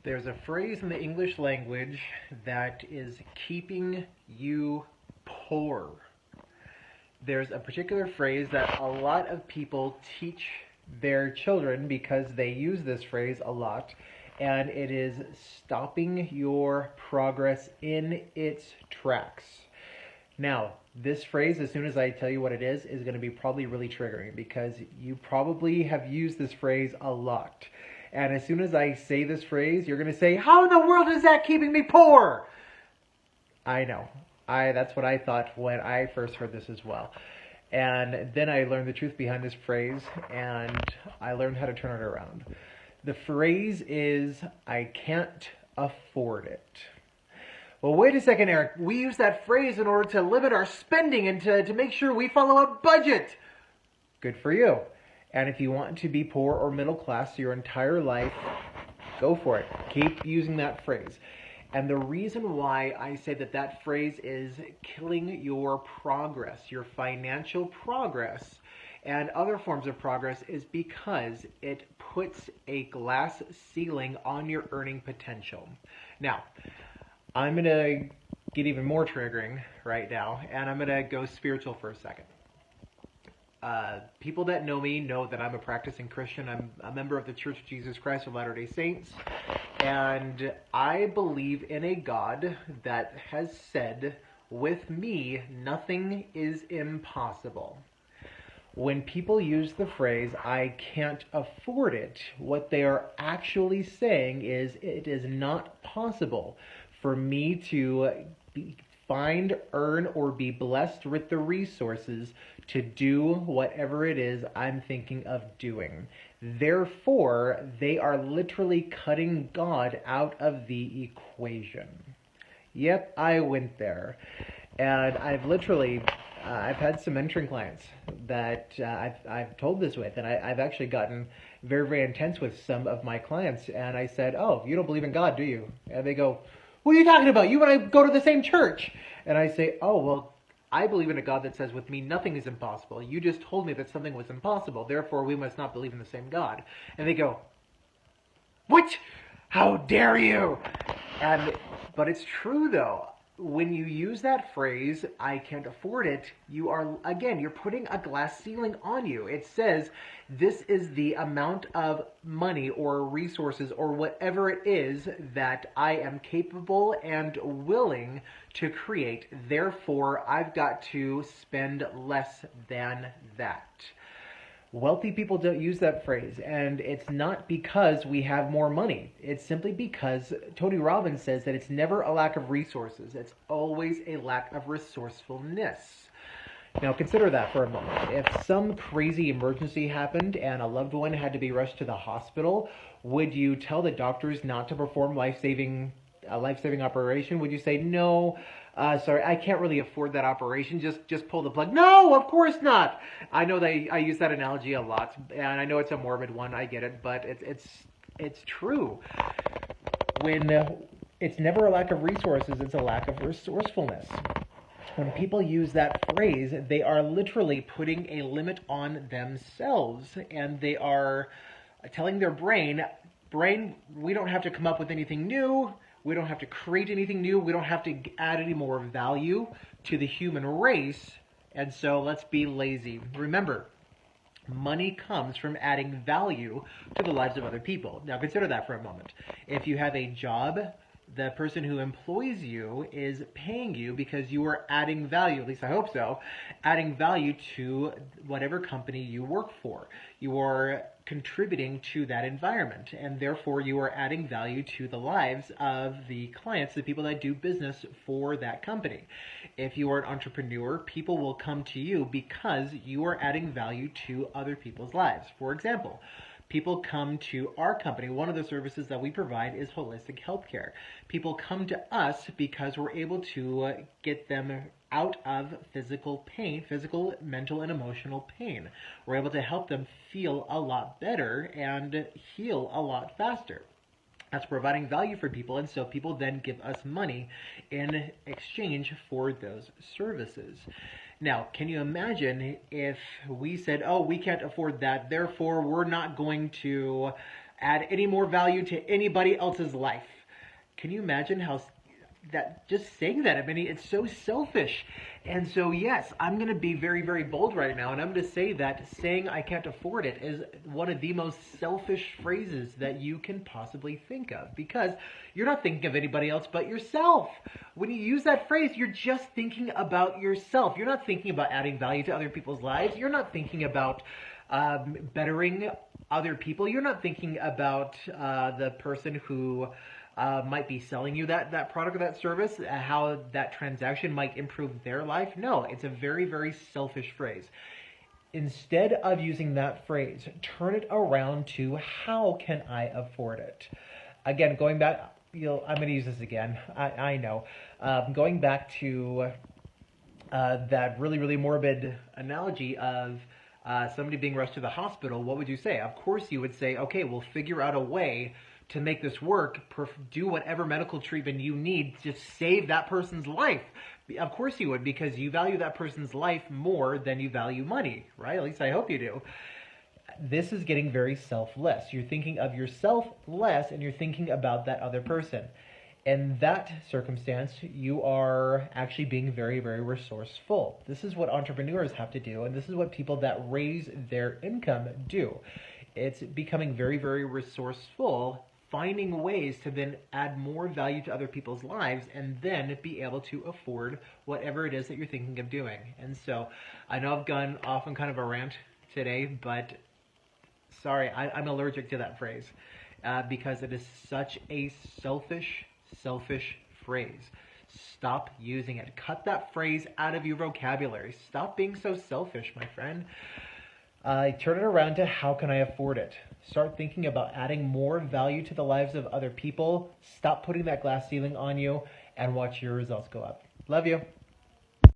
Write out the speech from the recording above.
There's a phrase in the English language that is keeping you poor. There's a particular phrase that a lot of people teach their children because they use this phrase a lot, and it is stopping your progress in its tracks. Now, this phrase, as soon as I tell you what it is going to be probably really triggering because you probably have used this phrase a lot. And as soon as I say this phrase, you're going to say, how in the world is that keeping me poor? I know. That's what I thought when I first heard this as well. And then I learned the truth behind this phrase, and I learned how to turn it around. The phrase is, I can't afford it. Well, wait a second, Eric. We use that phrase in order to limit our spending and to make sure we follow a budget. Good for you. And if you want to be poor or middle class your entire life, go for it. Keep using that phrase. And the reason why I say that phrase is killing your progress, your financial progress, and other forms of progress is because it puts a glass ceiling on your earning potential. Now, I'm going to get even more triggering right now, and I'm going to go spiritual for a second. People that know me know that I'm a practicing Christian. I'm a member of the Church of Jesus Christ of Latter-day Saints, and I believe in a God that has said, with me, nothing is impossible. When people use the phrase, I can't afford it, what they are actually saying is, it is not possible for me to find, earn, or be blessed with the resources to do whatever it is I'm thinking of doing. Therefore, they are literally cutting God out of the equation. Yep, I went there. And I've had some mentoring clients that I've told this with, and I've actually gotten very, very intense with some of my clients. And I said, oh, you don't believe in God, do you? And they go, what are you talking about? You and I go to the same church. And I say, oh, well, I believe in a God that says with me nothing is impossible. You just told me that something was impossible. Therefore, we must not believe in the same God. And they go, what? How dare you? But it's true, though. When you use that phrase, I can't afford it, you're putting a glass ceiling on you. It says, this is the amount of money or resources or whatever it is that I am capable and willing to create. Therefore, I've got to spend less than that. Wealthy people don't use that phrase, and it's not because we have more money. It's simply because Tony Robbins says that it's never a lack of resources. It's always a lack of resourcefulness. Now consider that for a moment. If some crazy emergency happened and a loved one had to be rushed to the hospital, would you tell the doctors not to perform a life-saving operation? Would you say, no, sorry, I can't really afford that operation, just pull the plug? No, of course not. I know I use that analogy a lot, and I know it's a morbid one, I get it, but it's true. When it's never a lack of resources, it's a lack of resourcefulness. When people use that phrase, they are literally putting a limit on themselves, and they are telling their brain, we don't have to come up with anything new. We don't have to create anything new. We don't have to add any more value to the human race. And so let's be lazy. Remember, money comes from adding value to the lives of other people. Now consider that for a moment. If you have a job, the person who employs you is paying you because you are adding value, at least I hope so, adding value to whatever company you work for. You are contributing to that environment, and therefore you are adding value to the lives of the clients, the people that do business for that company. If you are an entrepreneur, people will come to you because you are adding value to other people's lives. For example, people come to our company. One of the services that we provide is holistic healthcare. People come to us because we're able to get them out of physical pain, physical, mental, and emotional pain. We're able to help them feel a lot better and heal a lot faster. That's providing value for people, and so people then give us money in exchange for those services. Now, can you imagine if we said, oh, we can't afford that, therefore we're not going to add any more value to anybody else's life. Can you imagine how that just saying that? I mean, it's so selfish. And so, yes, I'm going to be very, very bold right now, and I'm going to say that saying I can't afford it is one of the most selfish phrases that you can possibly think of, because you're not thinking of anybody else but yourself. When you use that phrase, you're just thinking about yourself. You're not thinking about adding value to other people's lives. You're not thinking about bettering other people. You're not thinking about the person who might be selling you that product or that service, how that transaction might improve their life. No, it's a very, very selfish phrase. Instead of using that phrase, turn it around to how can I afford it? Again, going back, I'm going to use this again. I know. Going back to that really, really morbid analogy of somebody being rushed to the hospital, what would you say? Of course you would say, okay, we'll figure out a way to make this work, do whatever medical treatment you need to save that person's life. Of course you would, because you value that person's life more than you value money, right? At least I hope you do. This is getting very selfless. You're thinking of yourself less, and you're thinking about that other person. In that circumstance, you are actually being very, very resourceful. This is what entrepreneurs have to do, and this is what people that raise their income do. It's becoming very, very resourceful, finding ways to then add more value to other people's lives and then be able to afford whatever it is that you're thinking of doing. And so I know I've gone off on kind of a rant today, but sorry, I'm allergic to that phrase because it is such a selfish phrase. Stop using it. Cut that phrase out of your vocabulary. Stop being so selfish, my friend. Turn it around to how can I afford it? Start thinking about adding more value to the lives of other people. Stop putting that glass ceiling on you and watch your results go up. Love you.